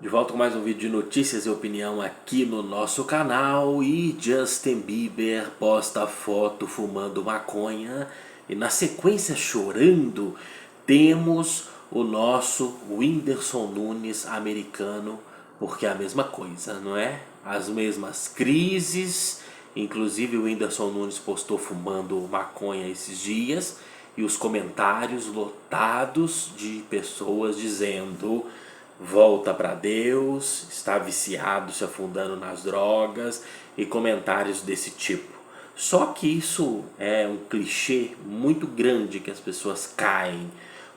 De volta com mais um vídeo de notícias e opinião aqui no nosso canal. E Justin Bieber posta foto fumando maconha e na sequência chorando temos o nosso Whindersson Nunes americano, porque é a mesma coisa, não é? As mesmas crises, inclusive o Whindersson Nunes postou fumando maconha esses dias e os comentários lotados de pessoas dizendo: volta para Deus, está viciado, se afundando nas drogas e comentários desse tipo. Só que isso é um clichê muito grande que as pessoas caem,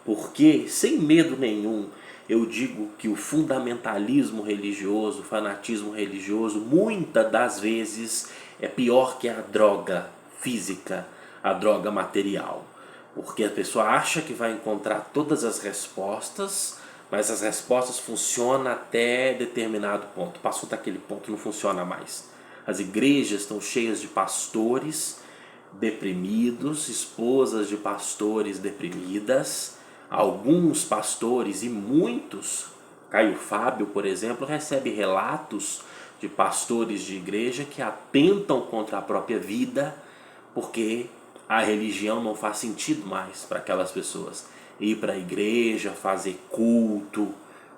porque sem medo nenhum eu digo que o fundamentalismo religioso, o fanatismo religioso, muitas das vezes é pior que a droga física, a droga material. Porque a pessoa acha que vai encontrar todas as respostas, mas as respostas funcionam até determinado ponto. Passou daquele ponto, não funciona mais. As igrejas estão cheias de pastores deprimidos, esposas de pastores deprimidas. Alguns pastores e muitos, Caio Fábio, por exemplo, recebe relatos de pastores de igreja que atentam contra a própria vida porque a religião não faz sentido mais para aquelas pessoas. Ir para a igreja, fazer culto,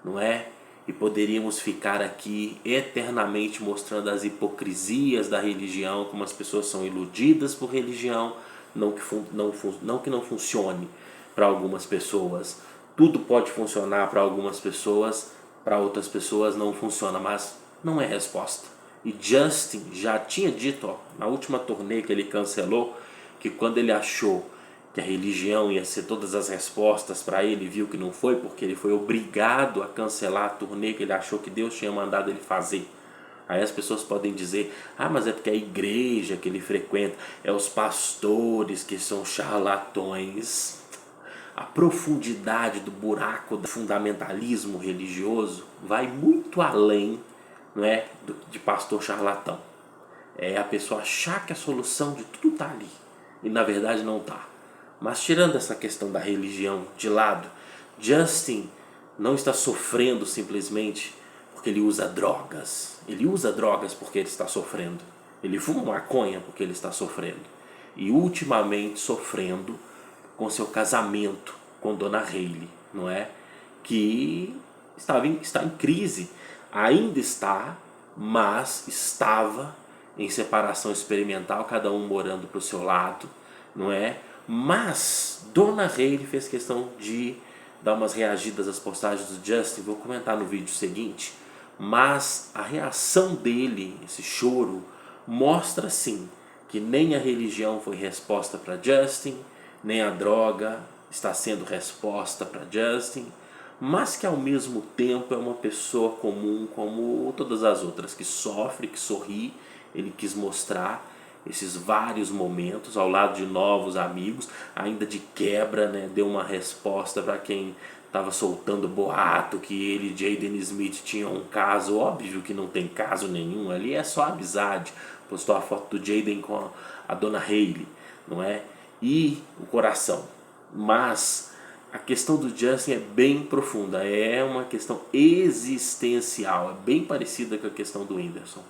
não é? E poderíamos ficar aqui eternamente mostrando as hipocrisias da religião, como as pessoas são iludidas por religião, não que não funcione para algumas pessoas. Tudo pode funcionar para algumas pessoas, para outras pessoas não funciona, mas não é resposta. E Justin já tinha dito, na última turnê que ele cancelou, que quando ele achou que a religião ia ser todas as respostas para ele, viu que não foi, porque ele foi obrigado a cancelar a turnê que ele achou que Deus tinha mandado ele fazer. Aí as pessoas podem dizer: ah, mas é porque é a igreja que ele frequenta, é os pastores que são charlatões. A profundidade do buraco do fundamentalismo religioso vai muito além, não é, de pastor charlatão. É a pessoa achar que a solução de tudo está ali e na verdade não está. Mas tirando essa questão da religião de lado, Justin não está sofrendo simplesmente porque ele usa drogas. Ele usa drogas porque ele está sofrendo. Ele fuma maconha porque ele está sofrendo. E ultimamente sofrendo com seu casamento com Dona Hailey, não é? Que está em crise. Ainda está, mas estava em separação experimental, cada um morando para o seu lado, não é? Mas Dona Hailey fez questão de dar umas reagidas às postagens do Justin, vou comentar no vídeo seguinte, mas a reação dele, esse choro, mostra sim que nem a religião foi resposta para Justin, nem a droga está sendo resposta para Justin, mas que ao mesmo tempo é uma pessoa comum como todas as outras, que sofre, que sorri. Ele quis mostrar esses vários momentos ao lado de novos amigos, ainda de quebra, né? Deu uma resposta para quem estava soltando boato que ele e Jaden Smith tinham um caso. Óbvio que não tem caso nenhum ali, é só amizade. Postou a foto do Jaden com a Dona Hailey, não é? E o coração. Mas a questão do Justin é bem profunda, é uma questão existencial, é bem parecida com a questão do Whindersson.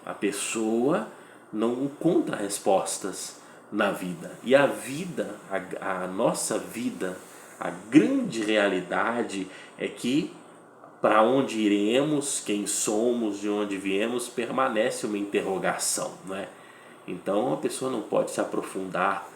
A pessoa não encontra respostas na vida. E a vida, a nossa vida, a grande realidade é que para onde iremos, quem somos, de onde viemos, permanece uma interrogação, não é? Então a pessoa não pode se aprofundar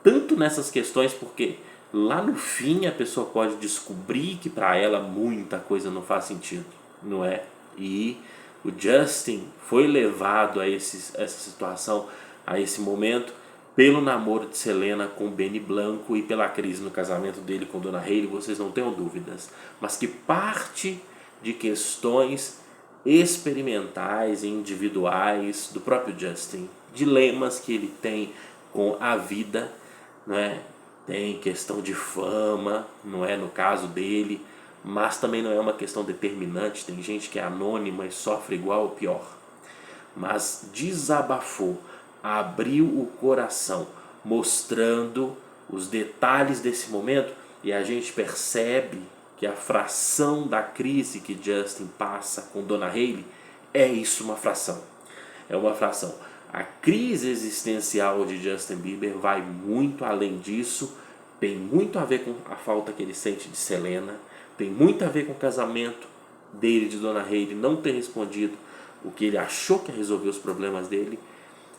tanto nessas questões, porque lá no fim a pessoa pode descobrir que para ela muita coisa não faz sentido, não é? E o Justin foi levado a essa situação, a esse momento, pelo namoro de Selena com Benny Blanco e pela crise no casamento dele com Dona Hailey, vocês não tenham dúvidas, mas que parte de questões experimentais e individuais do próprio Justin, dilemas que ele tem com a vida, não é? Tem questão de fama, não é, no caso dele, mas também não é uma questão determinante. Tem gente que é anônima e sofre igual ou pior, mas desabafou, abriu o coração, mostrando os detalhes desse momento, e a gente percebe que a fração da crise que Justin passa com Dona Hailey é isso, uma fração. É uma fração. A crise existencial de Justin Bieber vai muito além disso, tem muito a ver com a falta que ele sente de Selena, tem muito a ver com o casamento dele de Dona Hailey não ter respondido o que ele achou que ia resolver os problemas dele,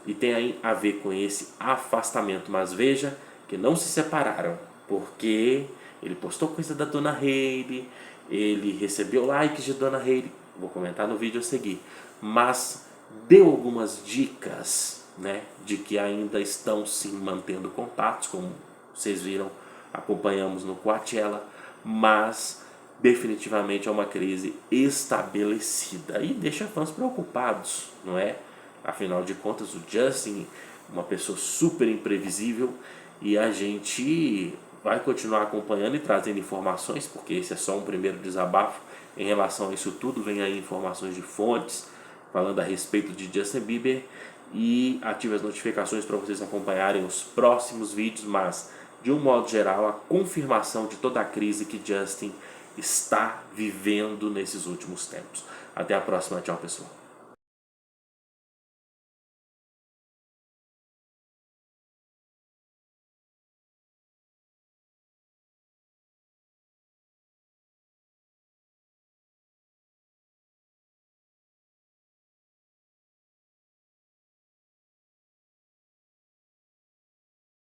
e tem aí a ver com esse afastamento. Mas veja que não se separaram, porque ele postou coisa da Dona Hailey, ele recebeu likes de Dona Hailey, vou comentar no vídeo a seguir, mas deu algumas dicas, né, de que ainda estão se mantendo contatos, como vocês viram, acompanhamos no Coachella, mas definitivamente é uma crise estabelecida e deixa fãs preocupados, não é? Afinal de contas, o Justin, uma pessoa super imprevisível, e a gente vai continuar acompanhando e trazendo informações, porque esse é só um primeiro desabafo. Em relação a isso tudo, vem aí informações de fontes falando a respeito de Justin Bieber, e ative as notificações para vocês acompanharem os próximos vídeos, mas de um modo geral a confirmação de toda a crise que Justin está vivendo nesses últimos tempos. Até a próxima, tchau pessoal.